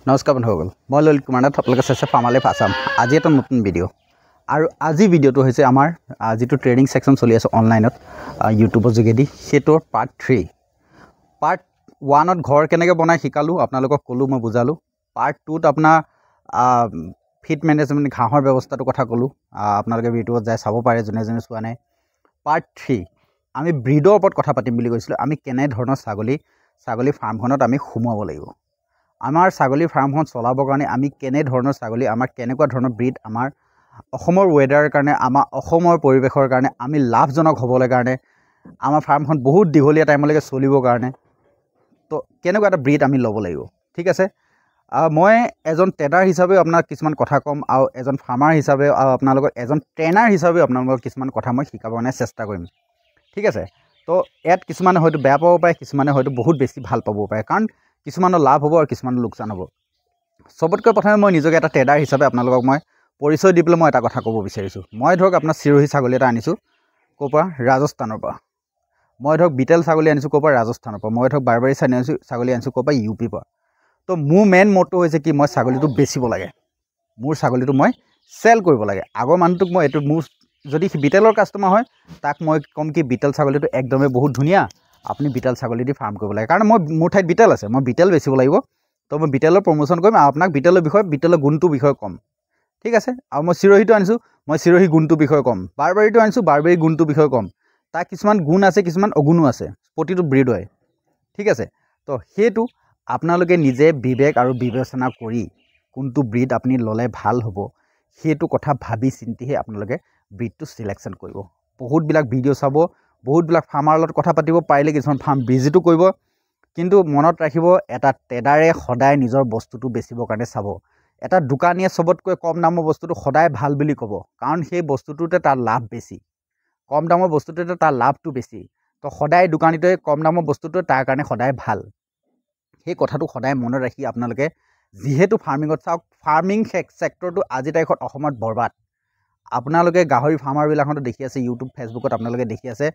নমস্কাৰ বন্ধুসকল, মই ললিত কুমাৰ নাথ, আপোনালোকে চাইছে ফাৰ্ম লাইফ আছাম। আজি এটা নতুন ভিডিঅ' আৰু আজি ভিডিঅ'টো হৈছে আমাৰ যিটো ট্ৰেডিং ছেকশ্যন চলি আছে অনলাইনত ইউটিউবৰ যোগেদি, সেইটোৰ পাৰ্ট 3। পাৰ্ট 1ত ঘৰ কেনেকৈ বনাই শিকালোঁ, আপোনালোকক ক'লোঁ, মই বুজালোঁ। পাৰ্ট 2ত আপোনাৰ ফিড মেনেজমেণ্ট, ঘাঁহৰ ব্যৱস্থাটোৰ কথা ক'লোঁ। আপোনালোকে ইউটিউবত যাই চাব পাৰে যোনে যোনে চোৱা নাই। পাৰ্ট 3 আমি ব্ৰীডৰ ওপৰত কথা পাতিম বুলি কৈছিলোঁ। আমি কেনেধৰণৰ ছাগলী ফাৰ্মখনত আমি সোমোৱাব লাগিব, আমাৰ ছাগলী ফাৰ্মখন চলাবৰ কাৰণে আমি কেনেধৰণৰ ছাগলী, আমাৰ কেনেকুৱা ধৰণৰ ব্ৰীড, আমাৰ অসমৰ ৱেডাৰৰ কাৰণে, আমাৰ অসমৰ পৰিৱেশৰ কাৰণে আমি লাভজনক হ'বলৈ কাৰণে, আমাৰ ফাৰ্মখন বহুত দীঘলীয়া টাইমলৈকে চলিবৰ কাৰণে তো কেনেকুৱা এটা ব্ৰীড আমি ল'ব লাগিব। ঠিক আছে, মই এজন ট্ৰেডাৰ হিচাপেও আপোনাক কিছুমান কথা ক'ম আৰু এজন ফাৰ্মাৰ হিচাপেও আৰু আপোনালোকক এজন ট্ৰেইনাৰ হিচাপেও আপোনালোকক কিছুমান কথা মই শিকাবৰ কাৰণে চেষ্টা কৰিম। ঠিক আছে, তো ইয়াত কিছুমানে হয়তো বেয়া পাব পাৰে, কিছুমানে হয়তো বহুত বেছি ভাল পাব পাৰে, কাৰণ কিছুমানৰ লাভ হ'ব আৰু কিছুমানৰ লোকচান হ'ব। চবতকৈ প্ৰথমে মই নিজকে এটা ট্ৰেডাৰ হিচাপে আপোনালোকক মই পৰিচয় দি পেলাই মই এটা কথা ক'ব বিচাৰিছোঁ। মই ধৰক আপোনাৰ চিৰহী ছাগলী এটা আনিছোঁ, ক'ৰ পৰা? ৰাজস্থানৰ পৰা। মই ধৰক বিটেল ছাগলী আনিছোঁ, ক'ৰ পৰা? ৰাজস্থানৰ পৰা। মই ধৰক বাৰবাৰী ছাগলী আনিছোঁ, ক'ৰ পৰা? ইউপিৰ পৰা। তো মোৰ মেইন ম'টো হৈছে কি, মই ছাগলীটো বেচিব লাগে, মোৰ ছাগলীটো মই চেল কৰিব লাগে। আগৰ মানুহটোক মই এইটো, মোৰ যদি বিটেলৰ কাষ্টমাৰ হয় তাক মই ক'ম কি, বিটেল ছাগলীটো একদমেই বহুত ধুনীয়া, আপুনি বিটেল ছাগলী দি ফাৰ্ম কৰিব লাগে। কাৰণ মোৰ ঠাইত বিটেল আছে, মই বিটেল বেচিব লাগিব, তো মই বিটেলৰ প্ৰমোশ্যন কৰিম আৰু আপোনাক বিটেলৰ বিষয়ে, বিটেলৰ গুণটোৰ বিষয়ে ক'ম। ঠিক আছে, আৰু মই চিৰহীটো আনিছোঁ, মই চিৰহী গুণটোৰ বিষয়ে ক'ম। বাৰবাৰীটো আনিছোঁ, বাৰবাৰী গুণটোৰ বিষয়ে ক'ম। তাৰ কিছুমান গুণ আছে, কিছুমান অগুণো আছে প্ৰতিটো ব্ৰীডৰে। ঠিক আছে, তো সেইটো আপোনালোকে নিজে বিবেক আৰু বিবেচনা কৰি কোনটো ব্ৰীড আপুনি ল'লে ভাল হ'ব, সেইটো কথা ভাবি চিন্তিহে আপোনালোকে ব্ৰীডটো চিলেকশ্যন কৰিব। বহুতবিলাক ভিডিঅ' চাব, বহুতবিলাক ফাৰ্মাৰ লগত কথা পাতিব, পাৰিলে কিছুমান ফাৰ্ম ভিজিটো কৰিব। কিন্তু মনত ৰাখিব, এটা ট্ৰেডাৰে সদায় নিজৰ বস্তুটো বেচিবৰ কাৰণে চাব। এটা দোকানীয়ে চবতকৈ কম দামৰ বস্তুটো সদায় ভাল বুলি ক'ব, কাৰণ সেই বস্তুটোতে তাৰ লাভ বেছি। কম দামৰ বস্তুটোতে তাৰ লাভটো বেছি, তো সদায় দোকানীটোৱে কম দামৰ বস্তুটো তাৰ কাৰণে সদায় ভাল। সেই কথাটো সদায় মনত ৰাখি আপোনালোকে, যিহেতু ফাৰ্মিঙত চাওক, ফাৰ্মিং ছেক্টৰটো আজিৰ তাৰিখত অসমত বৰবাদ। আপোনালোকে গাহৰি ফাৰ্মাৰবিলাকতো দেখি আছে, ইউটিউব ফেচবুকত আপোনালোকে দেখি আছে,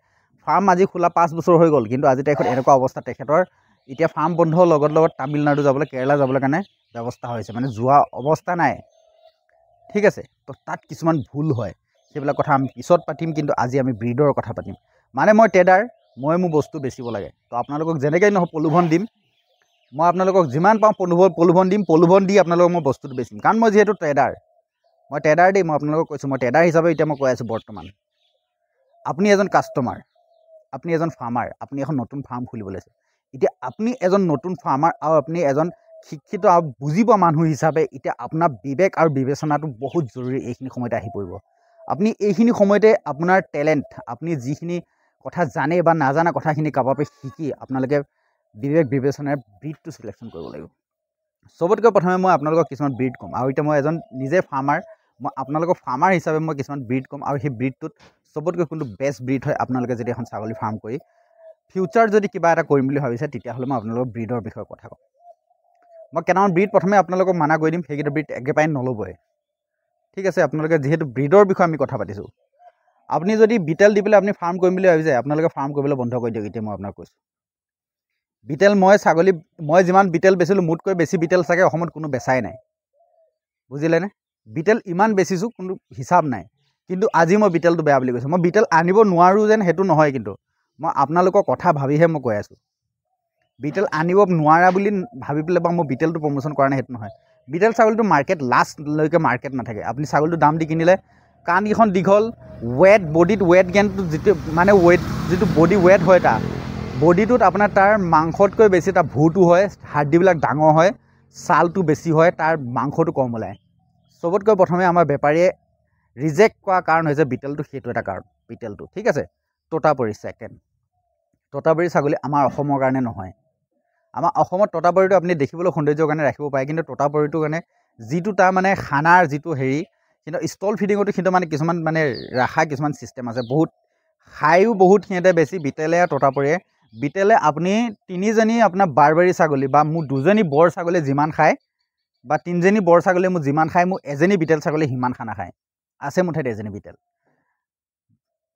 ফাৰ্ম আজি খোলা 5 বছৰ হৈ গ'ল, কিন্তু আজিৰ তাৰিখত এনেকুৱা অৱস্থা, তেখেতৰ এতিয়া ফাৰ্ম বন্ধ, লগত তামিলনাডু যাবলৈ, কেৰেলা যাবলৈ কাৰণে ব্যৱস্থা হৈছে, মানে যোৱা অৱস্থা নাই। ঠিক আছে, তো তাত কিছুমান ভুল হয়, সেইবিলাক কথা আমি পিছত পাতিম, কিন্তু আজি আমি ব্ৰীডৰ কথা পাতিম। মানে মই ট্ৰেডাৰ, মই মোৰ বস্তু বেচিব লাগে, তো আপোনালোকক যেনেকৈ নহওক প্ৰলোভন দিম, মই আপোনালোকক যিমান পাওঁ প্ৰলোভন দিম, প্ৰলোভন দি আপোনালোকক মই বস্তুটো বেচিম, কাৰণ মই যিহেতু ট্ৰেডাৰ, মই আপোনালোকক কৈছোঁ, মই ট্ৰেডাৰ হিচাপে এতিয়া মই কৈ আছোঁ বৰ্তমান। আপুনি এজন কাষ্টমাৰ, আপুনি এজন ফাৰ্মাৰ, আপুনি এখন নতুন ফাৰ্ম খুলিব লৈছে। এতিয়া আপুনি এজন নতুন ফাৰ্মাৰ আৰু আপুনি এজন শিক্ষিত আৰু বুজি পোৱা মানুহ হিচাপে এতিয়া আপোনাৰ বিবেক আৰু বিবেচনাটো বহুত জৰুৰী। এইখিনি সময়তে আহি পৰিব। আপুনি এইখিনি সময়তে আপোনাৰ টেলেণ্ট, আপুনি যিখিনি কথা জানে বা নাজানা কথাখিনি কাৰোবাৰ পৰা শিকি আপোনালোকে বিবেক বিবেচনাৰে ব্ৰীডটো চিলেকশ্যন কৰিব লাগিব। চবতকৈ প্ৰথমে মই আপোনালোকক কিছুমান ব্ৰীড ক'ম, আৰু এতিয়া মই এজন নিজে ফাৰ্মাৰ, মই আপোনালোকক ফাৰ্মাৰ হিচাপে মই কিছুমান ব্ৰীড ক'ম, আৰু সেই ব্ৰীডটোত চবতকৈ কোনটো বেষ্ট ব্ৰীড হয়, আপোনালোকে যদি এখন ছাগলী ফাৰ্ম কৰি ফিউচাৰ যদি কিবা এটা কৰিম বুলি ভাবিছে, তেতিয়াহ'লে মই আপোনালোকক ব্ৰীডৰ বিষয়ে কথা ক'ম। মই কেইটামান ব্ৰীড প্ৰথমে আপোনালোকক মানা কৰি দিম, সেইকেইটা ব্ৰীড একেবাৰে নল'বই। ঠিক আছে, আপোনালোকে যিহেতু ব্ৰীডৰ বিষয়ে আমি কথা পাতিছোঁ, আপুনি যদি বিটেল দি পেলাই আপুনি ফাৰ্ম কৰিম বুলি ভাবিছে, আপোনালোকে ফাৰ্ম কৰিবলৈ বন্ধ কৰি দিয়ক। এতিয়া মই আপোনাক কৈছোঁ, বিটেল মই যিমান বিটেল বেচিলোঁ, মোতকৈ বেছি বিটেল চাগে অসমত কোনো বেচাই নাই, বুজিলেনে? বিটেল ইমান বেচিছোঁ, কোনো হিচাপ নাই, কিন্তু আজি মই বিটেলটো বেয়া বুলি কৈছোঁ। মই বিটেল আনিব নোৱাৰোঁ যেন সেইটো নহয়, কিন্তু মই আপোনালোকৰ কথা ভাবিহে মই কৈ আছোঁ। বিটেল আনিব নোৱাৰা বুলি ভাবি পেলাই বা মই বিটেলটো প্ৰমোশ্যন কৰা নাই, সেইটো নহয়। বিটেল ছাগলীটো মাৰ্কেট লাষ্টলৈকে মাৰ্কেট নাথাকে। আপুনি ছাগলীটো দাম দি কিনিলে, কাণকেইখন দীঘল, ৱেট, বডিত ৱেট গেইনটো যিটো মানে যিটো বডি ৱেট হয়, তাৰ বডিটোত আপোনাৰ তাৰ মাংসতকৈ বেছি তাৰ ভুৰটো হয়, হাৰ্ডিবিলাক ডাঙৰ হয়, ছালটো বেছি হয়, তাৰ মাংসটো কম ওলায়। চবতকৈ প্ৰথমে আমাৰ বেপাৰীয়ে ৰিজেক্ট কৰা কাৰণ হৈছে বিটেলটো, সেইটো এটা কাৰণ বিটেলটো। ঠিক আছে, তোতাপুৰী ছেকেণ্ড। তোতাপুৰী ছাগলী আমাৰ অসমৰ কাৰণে নহয়। আমাৰ অসমত তোতাপুৰীটো আপুনি দেখিবলৈ সৌন্দৰ্যৰ কাৰণে ৰাখিব পাৰে, কিন্তু তোতাপুৰীটোৰ কাৰণে যিটো তাৰ মানে খানাৰ যিটো হেৰি, কিন্তু ষ্টল ফিডিঙতো সিহঁতৰ মানে কিছুমান মানে ৰাখা কিছুমান ছিষ্টেম আছে, বহুত খায়ো বহুত সিহঁতে বেছি, বিটেলে আৰু তোতাপুৰীয়ে। বিটেলে আপুনি 3জনী আপোনাৰ বাৰবাৰী ছাগলী বা মোৰ 2জনী বৰ ছাগলী যিমান খায়, বা 3জনী বৰ ছাগলী মোৰ যিমান খায়, মোৰ এজনী বিটেল ছাগলী সিমান খানা খায়। আছে মোৰ ঠাইত এজনী বিটেল।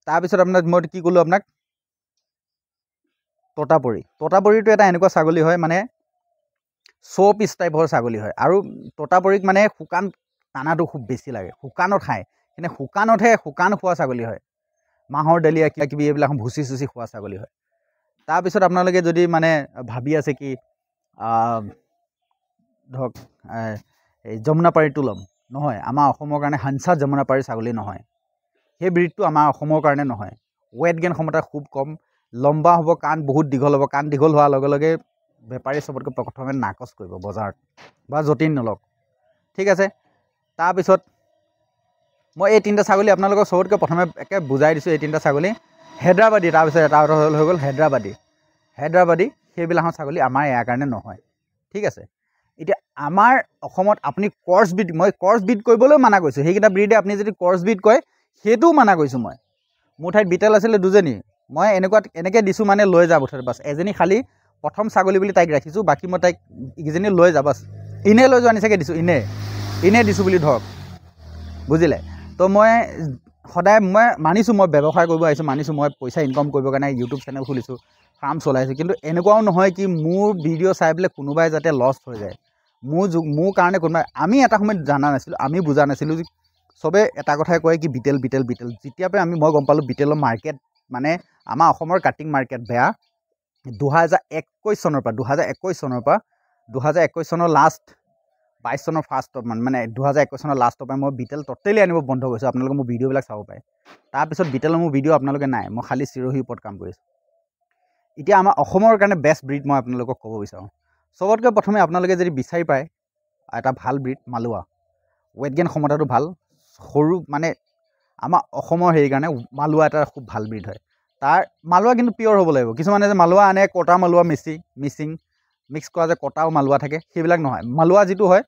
তাৰপিছত আপোনাক মই কি ক'লোঁ, আপোনাক তোতাপুৰীটো এটা এনেকুৱা ছাগলী হয়, মানে শ্ব' পিচ টাইপৰ ছাগলী হয় আৰু ততাপৰিক মানে শুকান টানাটো খুব বেছি লাগে শুকানত খায় কিন্তু শুকানতহে শুকান খোৱা ছাগলী হয় মাহৰ দলিয়া কিবা কিবি এইবিলাক ভুচি চুচি খোৱা ছাগলী হয় তাৰপিছত আপোনালোকে যদি মানে ভাবি আছে কি ধৰক এই যমুনাপাৰীটো ল'ম নহয় আমাৰ অসমৰ কাৰণে হাঞ্চা যমুনাপাৰী ছাগলী নহয় সেই ব্ৰীডটো আমাৰ অসমৰ কাৰণে নহয় ৱেট গেইন ক্ষমতা খুব কম লম্বা হ'ব কাণ বহুত দীঘল হ'ব কাণ দীঘল হোৱাৰ লগে লগে বেপাৰী চবতকৈ প্ৰথমে নাকচ কৰিব বজাৰত বা যতীন নলওক ঠিক আছে তাৰপিছত মই এই তিনিটা ছাগলী আপোনালোকক চবতকৈ প্ৰথমে একে বুজাই দিছোঁ এই তিনিটা ছাগলী হেদৰাবাদী তাৰপিছত এটা হৈ গ'ল হেদৰাবাদী সেইবিলাক ছাগলী আমাৰ ইয়াৰ কাৰণে নহয় ঠিক আছে এতিয়া আমাৰ অসমত আপুনি কৰ্চ বিট কৰিবলৈ মানা কৰিছোঁ সেইকেইটা ব্ৰীডে আপুনি যদি কৰ্চ বিট কয় সেইটোও মানা কৰিছোঁ মই মোৰ ঠাইত বিটেল আছিলে দুজনী মই এনেকৈ দিছোঁ মানে লৈ যাব মুঠতে বাছ এজনী খালী প্ৰথম ছাগলী বুলি তাইক ৰাখিছোঁ বাকী মই তাইক ইকেইজনী লৈ যা বাছ এনেই লৈ যোৱা নিচাকৈ দিছোঁ এনেই দিছোঁ বুলি ধৰক বুজিলে তো মই সদায় মই মানিছোঁ মই ব্যৱসায় কৰিব আহিছোঁ মানিছোঁ মই পইচা ইনকাম কৰিবৰ কাৰণে ইউটিউব চেনেল খুলিছোঁ ফাৰ্ম চলাইছোঁ কিন্তু এনেকুৱাও নহয় কি মোৰ ভিডিঅ' চাই পেলাই কোনোবাই যাতে লষ্ট হৈ যায় মোৰ কাৰণে কোনোবাই আমি এটা সময়ত জানা নাছিলোঁ আমি বুজা নাছিলোঁ যে চবে এটা কথাই কয় কি বিটেল যেতিয়াৰ পৰা মই গম পালোঁ বিটেলৰ মাৰ্কেট মানে আমাৰ অসমৰ কাটিং মাৰ্কেট বেয়া 2021 চনৰ পৰা 2021 চনৰ লাষ্ট 22 চনৰ ফাৰ্ষ্টত মানে 2021 চনৰ লাষ্টৰ পৰা মই বিটেল ট'টেলি আনিব বন্ধ কৰিছোঁ আপোনালোকে মোৰ ভিডিঅ'বিলাক চাব পাৰে তাৰপিছত বিটেলৰ মোৰ ভিডিঅ' আপোনালোকে নাই মই খালী চিৰহীৰ ওপৰত কাম কৰিছোঁ এতিয়া আমাৰ অসমৰ কাৰণে বেষ্ট ব্ৰীড মই আপোনালোকক ক'ব বিচাৰোঁ চবতকৈ প্ৰথমে আপোনালোকে যদি বিচাৰি পায় এটা ভাল ব্ৰীড মালোৱা ৱেট গেইন ক্ষমতাটো ভাল সৰু মানে আমাৰ অসমৰ হেৰি কাৰণে মালোৱা এটা খুব ভাল ব্ৰীড হয় তাৰ মালোৱা কিন্তু পিয়ৰ হ'ব লাগিব কিছুমানে যে মালোৱা আনে কটা মালোৱা মিচিং মিক্স কৰা যে কটাও মালোৱা থাকে সেইবিলাক নহয় মালোৱা যিটো হয়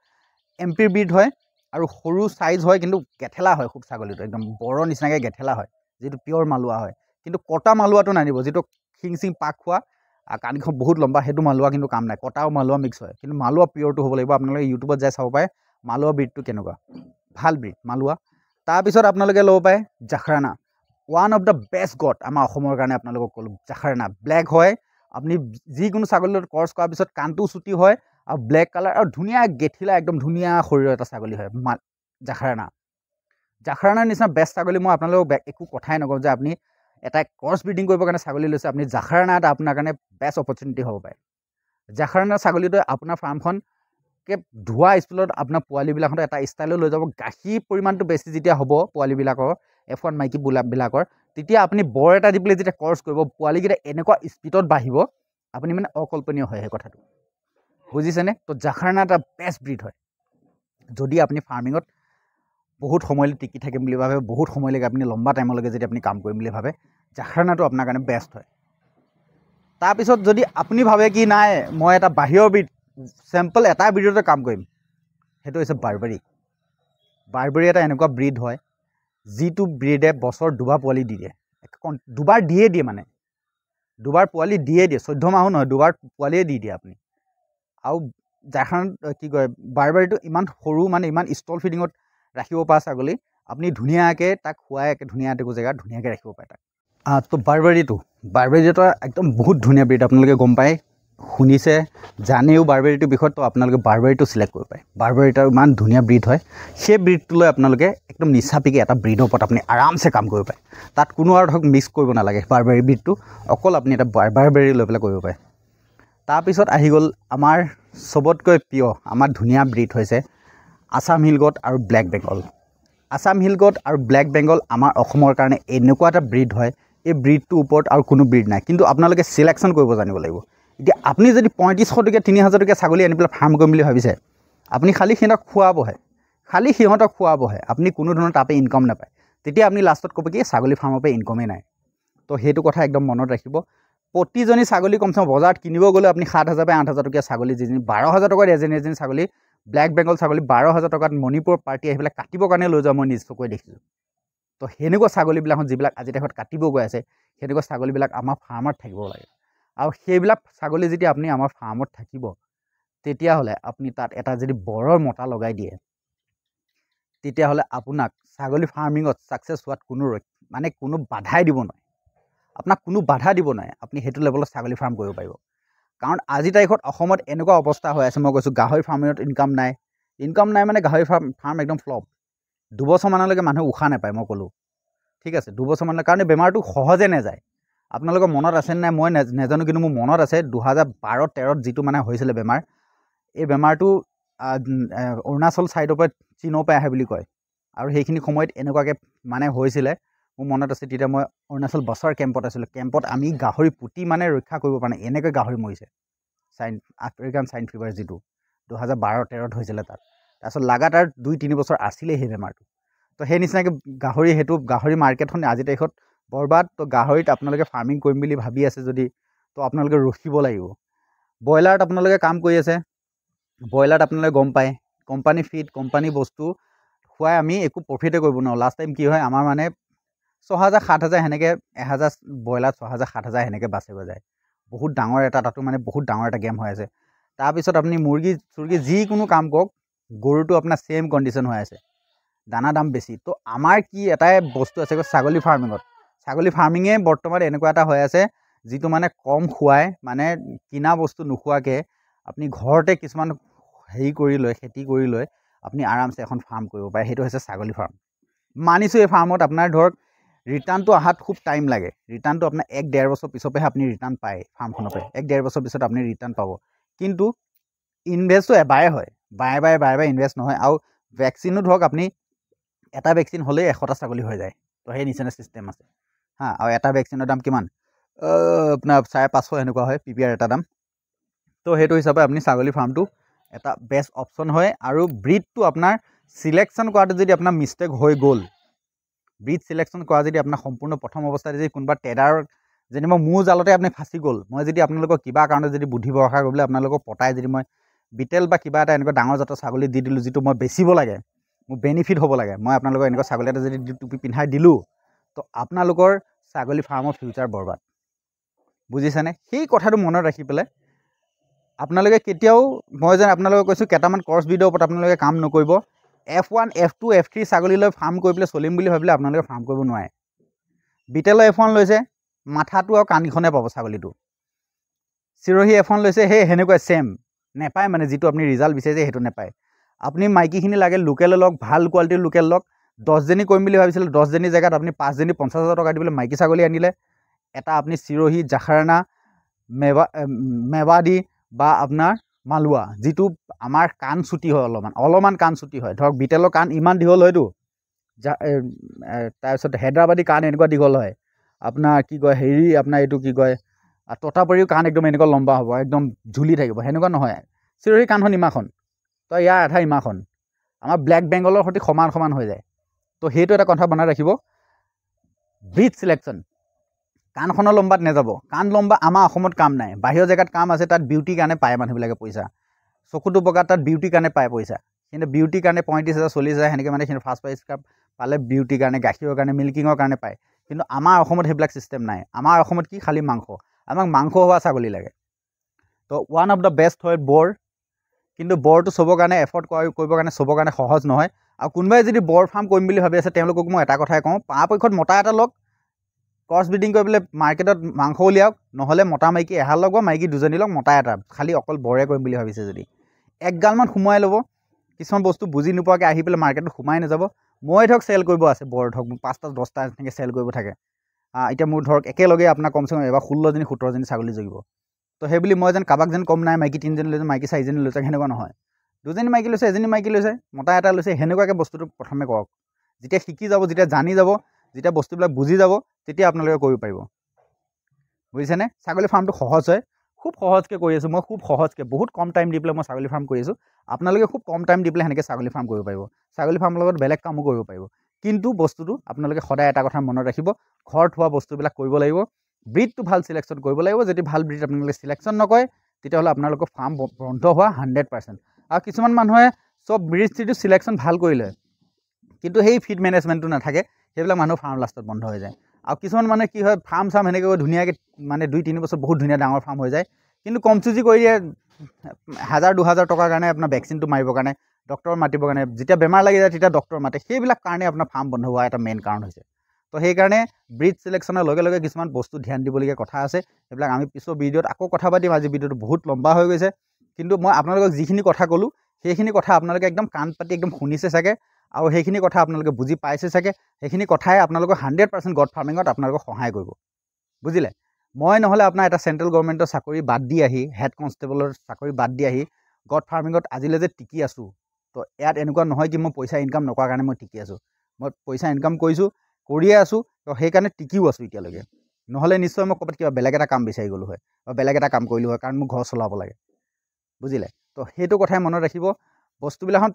MP ব্ৰীড হয় আৰু সৰু চাইজ হয় কিন্তু গেথেলা হয় খুব ছাগলীটো একদম বৰৰ নিচিনাকৈ গেথেলা হয় যিটো পিয়ৰ মালোৱা হয় কিন্তু কটা মালোৱাটো নানিব যিটো শিং পাক খোৱা কাণখন বহুত লম্বা সেইটো মালোৱা কিন্তু কাম নাই কটাও মালোৱা মিক্স হয় কিন্তু মালোৱা পিয়ৰটো হ'ব লাগিব আপোনালোকে ইউটিউবত যাই চাব পাৰে মালোৱা ব্ৰীডটো কেনেকুৱা ভাল ব্ৰীড মালোৱা তাৰপিছত আপোনালোকে ল'ব পাৰে জাখৰানা one of the best god আমাৰ অসমৰ কাৰণে আপোনালোকক ক'লোঁ জাখৰানা ব্লেক হয় আপুনি যিকোনো ছাগলীৰ লগত ক্ৰছ কৰাৰ পিছত কাণটো চুটি হয় আৰু ব্লেক কালাৰ আৰু ধুনীয়া গেথিলা একদম ধুনীয়া শৰীৰৰ এটা ছাগলী হয় জাখৰানাৰ নিচিনা বেষ্ট ছাগলী মই আপোনালোকক একো কথাই নকওঁ যে আপুনি এটা ক্ৰছ ব্ৰিডিং কৰিবৰ কাৰণে ছাগলী লৈছে আপুনি জাখৰানা এটা আপোনাৰ কাৰণে বেষ্ট অপৰচুনিটি হ'ব পাৰে জাখৰানা ছাগলীটোৱে আপোনাৰ ফাৰ্মখনকে ধোৱা স্পিলত আপোনাৰ পোৱালিবিলাকত এটা ষ্টাইলত লৈ যাব গাখীৰ পৰিমাণটো বেছি যেতিয়া হ'ব পোৱালিবিলাকৰ F1 মাইকী বিলাকৰ তেতিয়া আপুনি বৰ এটা দি পেলাই যেতিয়া ক্ৰছ কৰিব পোৱালিকেইটা এনেকুৱা স্পীডত বাঢ়িব আপুনি মানে অকল্পনীয় হয় সেই কথাটো বুজিছেনে তো জাখৰানা এটা বেষ্ট ব্ৰীড হয় যদি আপুনি ফাৰ্মিঙত বহুত সময়লৈ টিকি থাকিম বুলি ভাবে বহুত সময়লৈকে আপুনি লম্বা টাইমলৈকে যদি আপুনি কাম কৰিম বুলি ভাবে জাখৰানাটো আপোনাৰ কাৰণে বেষ্ট হয় তাৰপিছত যদি আপুনি ভাবে কি নাই মই এটা বাহিৰৰ ব্ৰীড চেম্পল এটা ব্ৰীডতে কাম কৰিম সেইটো হৈছে বাৰবেৰী এটা এনেকুৱা ব্ৰীড হয় যিটো ব্ৰীডে বছৰ দুবাৰ পোৱালি দি দিয়ে দুবাৰ দিয়ে মানে দুবাৰ পোৱালি দিয়ে 14 মাহো নহয় দুবাৰ পোৱালিয়ে দি দিয়ে আপুনি আৰু জাখৰানা কি কয় বাৰবেৰীটো ইমান সৰু মানে ইমান ষ্টল ফিডিঙত ৰাখিব পৰা ছাগলী আপুনি ধুনীয়াকৈ তাক খুৱাই একে ধুনীয়া এটুকু জেগাত ধুনীয়াকৈ ৰাখিব পাৰে তাক তো বাৰবেৰীটো একদম বহুত ধুনীয়া ব্ৰীড আপোনালোকে গম পায় শুনিছে জানেও বাৰবেৰীটোৰ বিষয়ত তো আপোনালোকে বাৰবেৰীটো চিলেক্ট কৰিব পাৰে বাৰবেৰীটো ইমান ধুনীয়া ব্ৰীড হয় সেই ব্ৰীডটো লৈ আপোনালোকে একদম নিচাপিকে এটা ব্ৰীডৰ ওপৰত আপুনি আৰামছে কাম কৰিব পাৰে তাত কোনো আৰু ধৰক মিক্স কৰিব নালাগে বাৰবেৰী ব্ৰীডটো অকল আপুনি এটা বাৰবেৰী লৈ পেলাই কৰিব পাৰে তাৰপিছত আহি গ'ল আমাৰ চবতকৈ প্ৰিয় আমাৰ ধুনীয়া ব্ৰীড হৈছে আছাম হিল গট আৰু black Bengal Assam hill goat আৰু ব্লেক বেংগল আমাৰ অসমৰ কাৰণে এনেকুৱা এটা ব্ৰীড হয় এই ব্ৰীডটোৰ ওপৰত আৰু কোনো ব্ৰীড নাই কিন্তু আপোনালোকে চিলেকশ্যন কৰিব জানিব লাগিব এতিয়া আপুনি যদি 3500 টকীয়া 3000 টকীয়া ছাগলী আনি পেলাই ফাৰ্ম কৰিম বুলি ভাবিছে আপুনি খালী সিহঁতক খুৱাবহে আপুনি কোনো ধৰণৰ তাপে ইনকাম নাপায় তেতিয়া আপুনি লাষ্টত ক'ব কি ছাগলী ফাৰ্মৰ পৰা ইনকামেই নাই তো সেইটো কথা একদম মনত ৰাখিব প্ৰতিজনী ছাগলী কমচে কম বজাৰত কিনিব গ'লে আপুনি 7000 বা 8000 টকীয়া ছাগলী যিজনী 12000 টকাত এজনী ছাগলী ব্লেক বেংগল ছাগলী 12000 টকাত মণিপুৰ পাৰ্টি আহি পেলাই কাটিবৰ কাৰণে লৈ যোৱা মই নিজ চকুৰে দেখিছোঁ তো সেনেকুৱা ছাগলীবিলাকত যিবিলাক আজি দেশত কাটিব গৈ আছে সেনেকুৱা ছাগলীবিলাক আমাৰ ফাৰ্মত থাকিব লাগে আৰু সেইবিলাক ছাগলী যেতিয়া আপুনি আমাৰ ফাৰ্মত থাকিব তেতিয়াহ'লে আপুনি তাত এটা যদি বৰৰ মতা লগাই দিয়ে তেতিয়াহ'লে আপোনাক ছাগলী ফাৰ্মিঙত ছাকচেছ হোৱাত কোনো বাধাই দিব নোৱাৰে আপোনাক কোনো বাধা দিব নোৱাৰে আপুনি সেইটো লেভেলত ছাগলী ফাৰ্ম কৰিব পাৰিব কাৰণ আজি তাৰিখত অসমত এনেকুৱা অৱস্থা হৈ আছে মই কৈছোঁ গাহৰি ফাৰ্মিঙত ইনকাম নাই মানে গাহৰি ফাৰ্ম একদম ফ্লপ 2 বছৰমানলৈকে মানুহে উশাহ নাপায় মই ক'লোঁ ঠিক আছে 2 বছৰমানলৈ কাৰণ বেমাৰটো সহজে নাযায় আপোনালোকৰ মনত আছে নাই মই নাজানো কিন্তু মোৰ মনত আছে 2012-13ত যিটো মানে হৈছিলে বেমাৰ এই বেমাৰটো অৰুণাচল ছাইডৰ পৰা চীনৰ পৰা আহে বুলি কয় আৰু সেইখিনি সময়ত এনেকুৱাকৈ মানে হৈছিলে মোৰ মনত আছে তেতিয়া মই অৰুণাচল বছৰ কেম্পত আছিলোঁ কেম্পত আমি গাহৰি পুতি মানে ৰক্ষা কৰিব পৰা নাই এনেকৈ গাহৰি মৰিছে আফ্ৰিকান স্বাইন ফিভাৰ যিটো 2012-13ত হৈছিলে তাত তাৰপিছত লাগাতাৰ 2-3 বছৰ আছিলে সেই বেমাৰটো তো সেই নিচিনাকৈ গাহৰি মাৰ্কেটখন আজি তাৰিখত বৰবাদ তো গাহৰিত আপোনালোকে ফাৰ্মিং কৰিম বুলি ভাবি আছে যদি তো আপোনালোকে ৰখিব লাগিব ব্ৰইলাৰত আপোনালোকে কাম কৰি আছে ব্ৰইলাৰত আপোনালোকে গম পায় কোম্পানী ফিড কোম্পানী বস্তু খুৱাই আমি একো প্ৰফিটে কৰিব নোৱাৰোঁ লাষ্ট টাইম কি হয় আমাৰ মানে 6,000-7,000 সেনেকৈ 1000 ব্ৰইলাৰ 6,000-7,000 সেনেকৈ বাচিব যায় বহুত ডাঙৰ এটা তাতো মানে বহুত ডাঙৰ এটা গেম হৈ আছে তাৰপিছত আপুনি মুৰ্গী যিকোনো কাম কৰক গৰুটো আপোনাৰ ছেইম কণ্ডিশ্যন হৈ আছে দানা দাম বেছি তো আমাৰ কি এটাই বস্তু আছে ছাগলী ফাৰ্মিঙে বৰ্তমান এনেকুৱা এটা হৈ আছে যিটো মানে কম খুৱাই মানে কিনা বস্তু নোখোৱাকৈ আপুনি ঘৰতে কিছুমান হেৰি কৰি লৈ খেতি কৰি লৈ আপুনি আৰামছে এখন ফাৰ্ম কৰিব পাৰে সেইটো হৈছে ছাগলী ফাৰ্ম মানিছোঁ এই ফাৰ্মত আপোনাৰ ধৰক ৰিটাৰ্ণটো অহাত খুব টাইম লাগে ৰিটাৰ্ণটো আপোনাৰ 1-1.5 বছৰ পিছতহে আপুনি ৰিটাৰ্ণ পায় ফাৰ্মখনৰ পৰা 1-1.5 বছৰ পিছত আপুনি ৰিটাৰ্ণ পাব কিন্তু ইনভেষ্টটো এবাৰে হয় বাৰে ইনভেষ্ট নহয় আৰু ভেকচিনো ধৰক আপুনি এটা ভেকচিন হ'লেই 100টা ছাগলী হৈ যায় তো সেই নিচিনা ছিষ্টেম আছে আৰু এটা ভেকচিনৰ দাম কিমান আপোনাৰ 550 এনেকুৱা হয় PPR এটা দাম তো সেইটো হিচাপে আপুনি ছাগলী ফাৰ্মটো এটা বেষ্ট অপশ্যন হয় আৰু ব্ৰিডটো আপোনাৰ চিলেকশ্যন কৰাটো যদি আপোনাৰ মিষ্টেক হৈ গ'ল ব্ৰিড চিলেকশ্যন কৰা যদি আপোনাৰ সম্পূৰ্ণ প্ৰথম অৱস্থাত যদি কোনোবা ট্ৰেডাৰ যেনিবা মোৰ জালতে আপুনি ফাঁচি গ'ল মই যদি আপোনালোকক কিবা কাৰণত যদি বুদ্ধি ভৰসা কৰিবলৈ আপোনালোকক পতাই যদি মই বিটেল বা কিবা এটা এনেকুৱা ডাঙৰ জাতৰ ছাগলী দি দিলোঁ যিটো মই বেচিব লাগে মোৰ বেনিফিট হ'ব লাগে মই আপোনালোকক এনেকুৱা ছাগলী এটা যদি টুপি পিন্ধাই দিলোঁ তো আপোনালোকৰ ছাগলী ফাৰ্মৰ ফিউচাৰ বৰবাদ বুজিছেনে সেই কথাটো মনত ৰাখি পেলাই আপোনালোকে কেতিয়াও মই যেন আপোনালোকক কৈছোঁ কেইটামান কৰ্চ ভিডিঅ'ৰ ওপৰত আপোনালোকে কাম নকৰিব F1, F2, F3 ছাগলীলৈ ফাৰ্ম কৰি পেলাই চলিম বুলি ভাবিলে আপোনালোকে ফাৰ্ম কৰিব নোৱাৰে বিটেলৰ F1 লৈছে মাথাটো আৰু কাণিখনে পাব ছাগলীটো চিৰহী F1 লৈছে সেই সেনেকুৱাই ছেম নেপায় মানে যিটো আপুনি ৰিজাল্ট বিচাৰিছে সেইটো নেপায় আপুনি মাইকীখিনি লাগে লোকেল লওক ভাল কোৱালিটিৰ লোকেল লওক 10জনী কৰিম বুলি ভাবিছিলে 10জনী জেগাত আপুনি 5জনী 50,000 টকা দি পেলাই মাইকী ছাগলী আনিলে এটা আপুনি চিৰহী জাখাৰানা মেৱাদি বা আপোনাৰ মালোৱা যিটো আমাৰ কাণ চুটি হয় অলপমান কাণ চুটি হয় ধৰক বিটেলৰ কাণ ইমান দীঘল হয়তো তাৰপিছত হেদৰাবাদী কাণ এনেকুৱা দীঘল হয় আপোনাৰ কি কয় হেৰি আপোনাৰ এইটো কি কয় ততাপৰিও কাণ একদম এনেকুৱা লম্বা হ'ব একদম ঝুলি থাকিব সেনেকুৱা নহয় চিৰহী কাণখন ইমাখন তো ইয়াৰ আধা ইমাখন আমাৰ ব্লেক বেংগলৰ সৈতে সমান হৈ যায় তো সেইটো এটা কথা বনাই ৰাখিব ব্ৰিড চিলেকশ্যন কাণখনৰ লম্বাত নাযাব কাণ লম্বা আমাৰ অসমত কাম নাই বাহিৰৰ জেগাত কাম আছে তাত বিউটিৰ কাৰণে পায় মানুহবিলাকে পইচা চকুটো বগাত তাত বিউটিৰ কাৰণে পায় পইচা কিন্তু বিউটিৰ কাৰণে 35,000 40,000 সেনেকৈ মানে কিন্তু ফাৰ্ষ্ট প্ৰাইজ কাপ পালে বিউটিৰ কাৰণে গাখীৰৰ কাৰণে মিল্কিঙৰ কাৰণে পায় কিন্তু আমাৰ অসমত সেইবিলাক ছিষ্টেম নাই আমাৰ অসমত কি খালী মাংস আমাক মাংস হোৱা ছাগলী লাগে তো ওৱান অফ দ্য বেষ্ট হয় বৰ কিন্তু বৰটো চবৰ কাৰণে এফৰ্ড কৰিবৰ কাৰণে চবৰ কাৰণে সহজ নহয় আৰু কোনোবাই যদি বৰ ফাৰ্ম কৰিম বুলি ভাবি আছে তেওঁলোকক মই এটা কথাই কওঁ পৰাপক্ষত মতা এটা লওক ক্ৰছ ব্ৰিডিং কৰি পেলাই মাৰ্কেটত মাংস উলিয়াওক নহ'লে মতা মাইকী এহাল লওক বা মাইকী 2জনী লওক মতা এটা খালী অকল বৰে কৰিম বুলি ভাবিছে যদি একগালমান সোমোৱাই ল'ব কিছুমান বস্তু বুজি নোপোৱাকৈ আহি পেলাই মাৰ্কেটত সোমাই নাযাব মই ধৰক চেল কৰিব আছে বৰ ধৰক মোৰ 5টা 10টা এনেকৈ চেল কৰিব থাকে এতিয়া মোৰ ধৰক একেলগে আপোনাৰ কমচে কম এবাৰ 16জনী 17জনী ছাগলী জগিব তো সেইবুলি মই যেন কাৰোবাক যেন কম নাই মাইকী 3জনী লৈছে মাইকী 4জনী লৈছে সেনেকুৱা নহয় 2জনী মাইকী লৈছে এজনী মাইকী লৈছে মতা এটা লৈছে সেনেকুৱাকৈ বস্তুটো প্ৰথমে কৰক যেতিয়া শিকি যাব যেতিয়া জানি যাব যেতিয়া বস্তুবিলাক বুজি যাব তেতিয়া আপোনালোকে কৰিব পাৰিব বুজিছেনে ছাগলী ফাৰ্মটো সহজ হয় খুব সহজকৈ কৰি আছোঁ মই খুব সহজকৈ বহুত কম টাইম দি পেলাই মই ছাগলী ফাৰ্ম কৰি আছোঁ আপোনালোকে খুব কম টাইম দি পেলাই সেনেকৈ ছাগলী ফাৰ্ম কৰিব পাৰিব ছাগলী ফাৰ্মৰ লগত বেলেগ কামো কৰিব পাৰিব কিন্তু বস্তুটো আপোনালোকে সদায় এটা কথা মনত ৰাখিব ঘৰত হোৱা বস্তুবিলাক কৰিব লাগিব ব্ৰিডটো ভাল চিলেকশ্যন কৰিব লাগিব যদি ভাল ব্ৰিড আপোনালোকে চিলেকশ্যন নকৰে তেতিয়াহ'লে আপোনালোকৰ ফাৰ্ম বন্ধ হোৱা 100% আৰু কিছুমান মানুহে চব ব্ৰিডটো চিলেকশ্যন ভাল কৰিলে কিন্তু সেই ফিড মেনেজমেণ্টটো নাথাকে সেইবিলাক মানুহ ফাৰ্ম লাষ্টত বন্ধ হৈ যায় আৰু কিছুমান মানে কি হয় ফাৰ্ম সেনেকৈ ধুনীয়াকৈ মানে 2-3 বছৰ বহুত ধুনীয়া ডাঙৰ ফাৰ্ম হৈ যায় কিন্তু কম চুজি কৰি দিয়ে 1000-2000 টকাৰ কাৰণে আপোনাৰ ভেকচিনটো মাৰিবৰ কাৰণে ডক্টৰ মাতিবৰ কাৰণে যেতিয়া বেমাৰ লাগি যায় তেতিয়া ডক্টৰ মাতে সেইবিলাক কাৰণে আপোনাৰ ফাৰ্ম বন্ধ হোৱা এটা মেইন কাৰণ হৈছে তো সেইকাৰণে ব্ৰিড চিলেকশ্যনৰ লগে লগে কিছুমান বস্তু ধ্যান দিবলগীয়া কথা আছে সেইবিলাক আমি পিছৰ ভিডিঅ'ত আকৌ কথা পাতিম আজি ভিডিঅ'টো বহুত লম্বা হৈ গৈছে কিন্তু মই আপোনালোকক যিখিনি কথা ক'লোঁ সেইখিনি কথা আপোনালোকে একদম কাণ পাতি একদম শুনিছে চাগে আৰু সেইখিনি কথা আপোনালোকে বুজি পাইছে চাগে সেইখিনি কথাই আপোনালোকক 100% গড ফাৰ্মিঙত আপোনালোকক সহায় কৰিব বুজিলে মই নহ'লে আপোনাৰ এটা চেণ্ট্ৰেল গভৰ্ণমেণ্টৰ চাকৰি বাদ দি আহি হেড কনষ্টেবলৰ চাকৰি বাদ দি আহি গড ফাৰ্মিঙত আজিলৈ যে টিকি আছোঁ তো ইয়াত এনেকুৱা নহয় কি মই পইচা ইনকাম নকৰাৰ কাৰণে মই টিকি আছোঁ মই পইচা ইনকাম কৰিয়ে আছোঁ তো সেইকাৰণে টিকিও আছোঁ এতিয়ালৈকে নহ'লে নিশ্চয় মই ক'ৰবাত কিবা বেলেগ এটা কাম বিচাৰি গ'লোঁ হয় বা বেলেগ এটা কাম কৰিলোঁ হয় কাৰণ মোৰ ঘৰ চলাব লাগে বুজিলে তো সেইটো কথাই মনত ৰাখিব বস্তুবিলাকত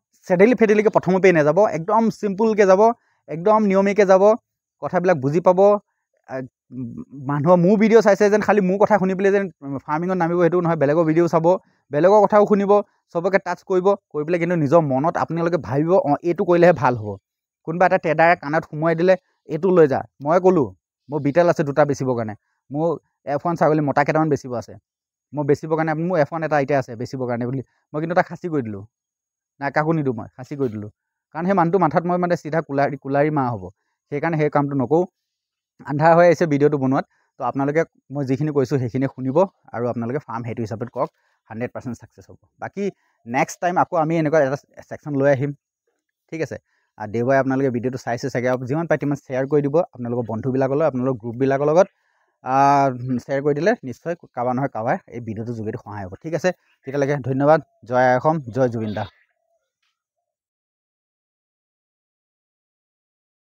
ফেডেলিকৈ প্ৰথমতেই নাযাব একদম চিম্পুলকৈ যাব একদম নিয়মীয়াকৈ যাব কথাবিলাক বুজি পাব মানুহৰ মোৰ ভিডিঅ' চাইছে যেন খালি মোৰ কথা শুনি পেলাই যেন ফাৰ্মিঙত নামিব সেইটো নহয় বেলেগৰ ভিডিঅ' চাব বেলেগৰ কথাও শুনিব চবকে টাচ কৰিব কৰি পেলাই কিন্তু নিজৰ মনত আপোনালোকে ভাবিব অঁ এইটো কৰিলেহে ভাল হ'ব কোনোবা এটা ট্ৰেডাৰে কাণত সোমোৱাই দিলে এইটো লৈ যা মই ক'লোঁ মোৰ বিটেল আছে 2টা বেচিবৰ কাৰণে মোৰ F1 ছাগলী মতা কেইটামান বেচিব আছে মই বেচিবৰ কাৰণে মোৰ F1 এটা এতিয়া আছে বেচিবৰ কাৰণে বুলি মই কিন্তু তাক খাচী কৰি দিলোঁ নাই কাকো নিদিওঁ মই খাচী কৰি দিলোঁ কাৰণ সেই মানুহটো মাথাত মই মানে চিধা কুলাৰী মাৰ হ'ব সেইকাৰণে সেই কামটো নকৰোঁ আন্ধাৰ হৈ আহিছে ভিডিঅ'টো বনোৱাত তো আপোনালোকে মই যিখিনি কৈছোঁ সেইখিনি শুনিব আৰু আপোনালোকে ফাৰ্ম সেইটো হিচাপত কৰক 100% ছাকচেছ হ'ব বাকী নেক্সট টাইম আকৌ আমি এনেকুৱা এটা ছেকশ্যন লৈ আহিম ঠিক আছে আৰু দেওবাৰে আপোনালোকে ভিডিঅ'টো চাইছে চাগে আৰু যিমান পাৰি তিমান শ্বেয়াৰ কৰি দিব আপোনালোকৰ বন্ধুবিলাকলৈ আপোনালোকৰ গ্ৰুপবিলাকৰ লগত শ্বেয়াৰ কৰি দিলে নিশ্চয় কাৰোবাৰ নহয় কাৰোবাৰ এই ভিডিঅ'টোৰ যোগেদি সহায় হ'ব ঠিক আছে তেতিয়ালৈকে ধন্যবাদ জয় আই অসম জয় জুবিন দা